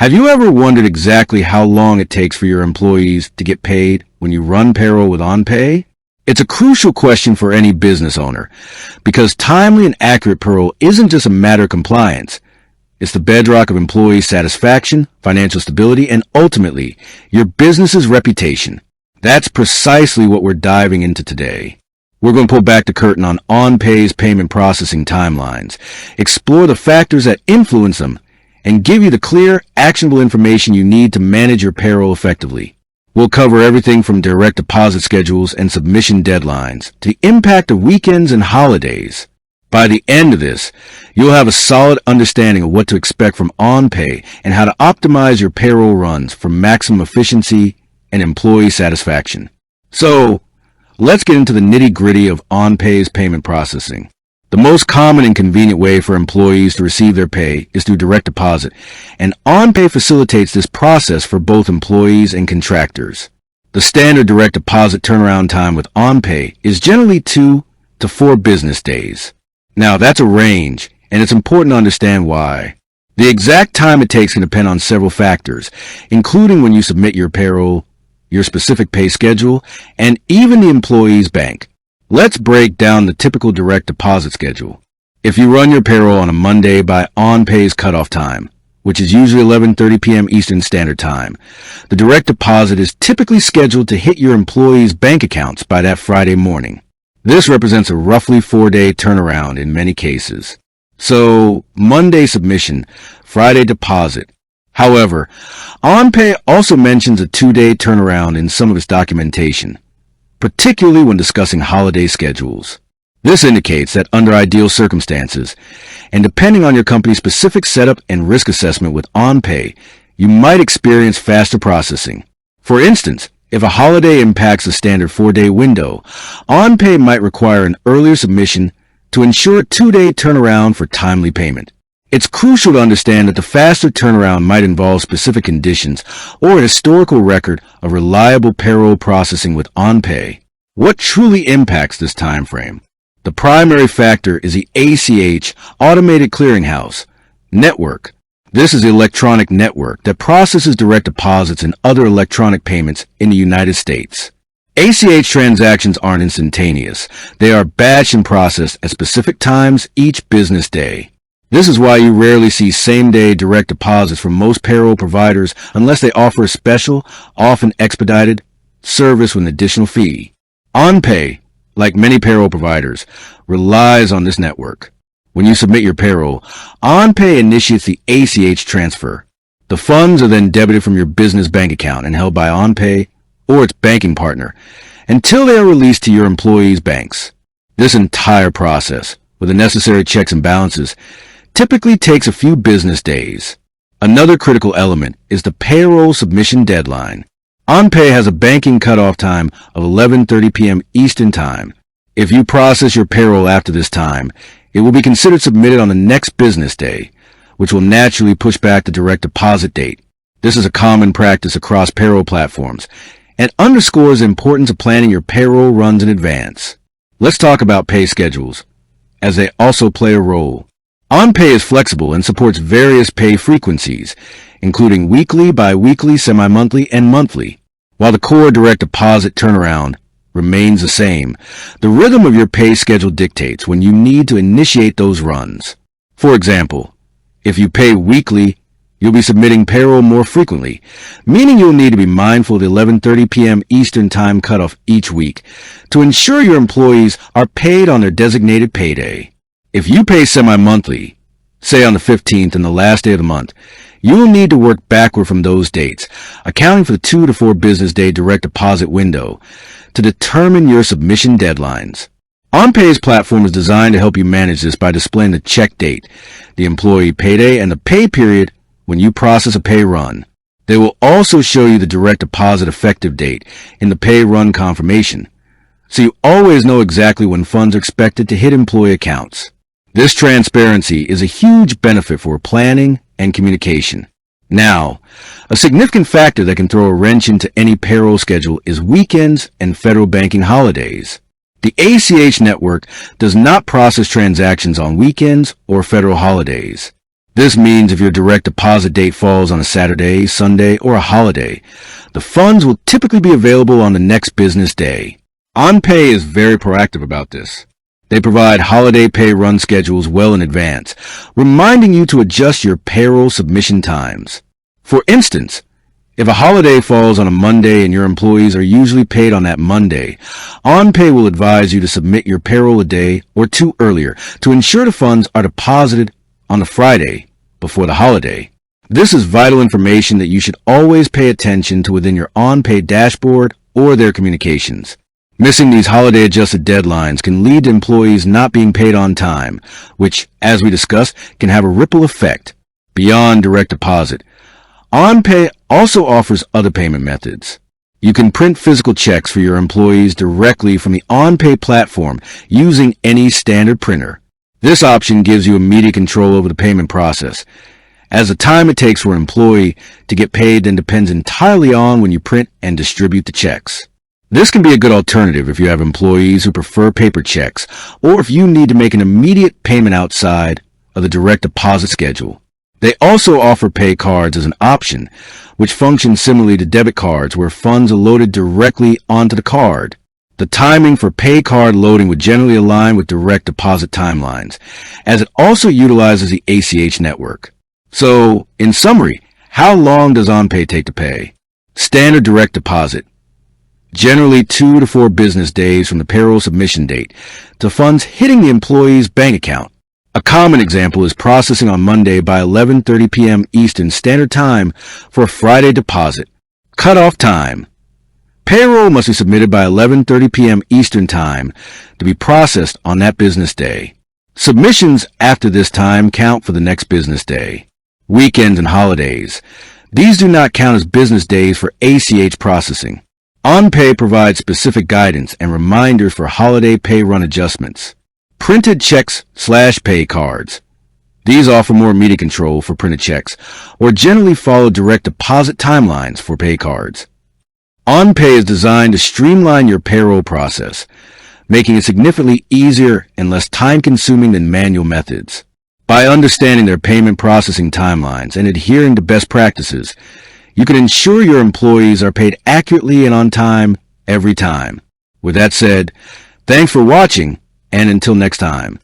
Have you ever wondered exactly how long it takes for your employees to get paid when you run payroll with OnPay? It's a crucial question for any business owner because timely and accurate payroll isn't just a matter of compliance. It's the bedrock of employee satisfaction, financial stability, and ultimately, your business's reputation. That's precisely what we're diving into today. We're going to pull back the curtain on OnPay's payment processing timelines, explore the factors that influence them, and give you the clear, actionable information you need to manage your payroll effectively. We'll cover everything from direct deposit schedules and submission deadlines to the impact of weekends and holidays. By the end of this, you'll have a solid understanding of what to expect from OnPay and how to optimize your payroll runs for maximum efficiency and employee satisfaction. So, let's get into the nitty-gritty of OnPay's payment processing. The most common and convenient way for employees to receive their pay is through direct deposit, and OnPay facilitates this process for both employees and contractors. The standard direct deposit turnaround time with OnPay is generally 2 to 4 business days. Now, that's a range, and it's important to understand why. The exact time it takes can depend on several factors, including when you submit your payroll, your specific pay schedule, and even the employee's bank. Let's break down the typical direct deposit schedule. If you run your payroll on a Monday by OnPay's cutoff time, which is usually 11:30 p.m. Eastern Standard Time, the direct deposit is typically scheduled to hit your employees' bank accounts by that Friday morning. This represents a roughly 4-day turnaround in many cases. So, Monday submission, Friday deposit. However, OnPay also mentions a 2-day turnaround in some of its documentation, particularly when discussing holiday schedules. This indicates that under ideal circumstances, and depending on your company's specific setup and risk assessment with OnPay, you might experience faster processing. For instance, if a holiday impacts a standard 4-day window, OnPay might require an earlier submission to ensure a 2-day turnaround for timely payment. It's crucial to understand that the faster turnaround might involve specific conditions or a historical record of reliable payroll processing with OnPay. What truly impacts this time frame? The primary factor is the ACH, Automated Clearinghouse, network. This is the electronic network that processes direct deposits and other electronic payments in the United States. ACH transactions aren't instantaneous. They are batched and processed at specific times each business day. This is why you rarely see same-day direct deposits from most payroll providers unless they offer a special, often expedited, service with an additional fee. OnPay, like many payroll providers, relies on this network. When you submit your payroll, OnPay initiates the ACH transfer. The funds are then debited from your business bank account and held by OnPay or its banking partner until they are released to your employees' banks. This entire process, with the necessary checks and balances, typically takes a few business days. Another critical element is the payroll submission deadline. OnPay has a banking cutoff time of 11:30 p.m. Eastern Time. If you process your payroll after this time, it will be considered submitted on the next business day, which will naturally push back the direct deposit date. This is a common practice across payroll platforms and underscores the importance of planning your payroll runs in advance. Let's talk about pay schedules, as they also play a role. OnPay is flexible and supports various pay frequencies, including weekly, bi-weekly, semi-monthly, and monthly. While the core direct deposit turnaround remains the same, the rhythm of your pay schedule dictates when you need to initiate those runs. For example, if you pay weekly, you'll be submitting payroll more frequently, meaning you'll need to be mindful of the 11:30 p.m. Eastern Time cutoff each week to ensure your employees are paid on their designated payday. If you pay semi-monthly, say on the 15th and the last day of the month, you will need to work backward from those dates, accounting for the 2 to 4 business day direct deposit window, to determine your submission deadlines. OnPay's platform is designed to help you manage this by displaying the check date, the employee payday, and the pay period when you process a pay run. They will also show you the direct deposit effective date in the pay run confirmation, so you always know exactly when funds are expected to hit employee accounts. This transparency is a huge benefit for planning and communication. Now, a significant factor that can throw a wrench into any payroll schedule is weekends and federal banking holidays. The ACH network does not process transactions on weekends or federal holidays. This means if your direct deposit date falls on a Saturday, Sunday, or a holiday, the funds will typically be available on the next business day. OnPay is very proactive about this. They provide holiday pay run schedules well in advance, reminding you to adjust your payroll submission times. For instance, if a holiday falls on a Monday and your employees are usually paid on that Monday, OnPay will advise you to submit your payroll a day or two earlier to ensure the funds are deposited on the Friday before the holiday. This is vital information that you should always pay attention to within your OnPay dashboard or their communications. Missing these holiday-adjusted deadlines can lead to employees not being paid on time, which, as we discussed, can have a ripple effect beyond direct deposit. OnPay also offers other payment methods. You can print physical checks for your employees directly from the OnPay platform using any standard printer. This option gives you immediate control over the payment process, as the time it takes for an employee to get paid then depends entirely on when you print and distribute the checks. This can be a good alternative if you have employees who prefer paper checks, or if you need to make an immediate payment outside of the direct deposit schedule. They also offer pay cards as an option, which functions similarly to debit cards where funds are loaded directly onto the card. The timing for pay card loading would generally align with direct deposit timelines, as it also utilizes the ACH network. So, in summary, how long does OnPay take to pay? Standard direct deposit. Generally 2 to 4 business days from the payroll submission date to funds hitting the employee's bank account. A common example is processing on Monday by 11:30 p.m. Eastern Standard Time for a Friday deposit. Cutoff time. Payroll must be submitted by 11:30 p.m. Eastern Time to be processed on that business day. Submissions after this time count for the next business day. Weekends and holidays. These do not count as business days for ACH processing. OnPay provides specific guidance and reminders for holiday pay run adjustments. Printed checks/pay cards. These offer more immediate control for printed checks, or generally follow direct deposit timelines for pay cards. OnPay is designed to streamline your payroll process, making it significantly easier and less time-consuming than manual methods. By understanding their payment processing timelines and adhering to best practices, you can ensure your employees are paid accurately and on time every time. With that said, thanks for watching, and until next time.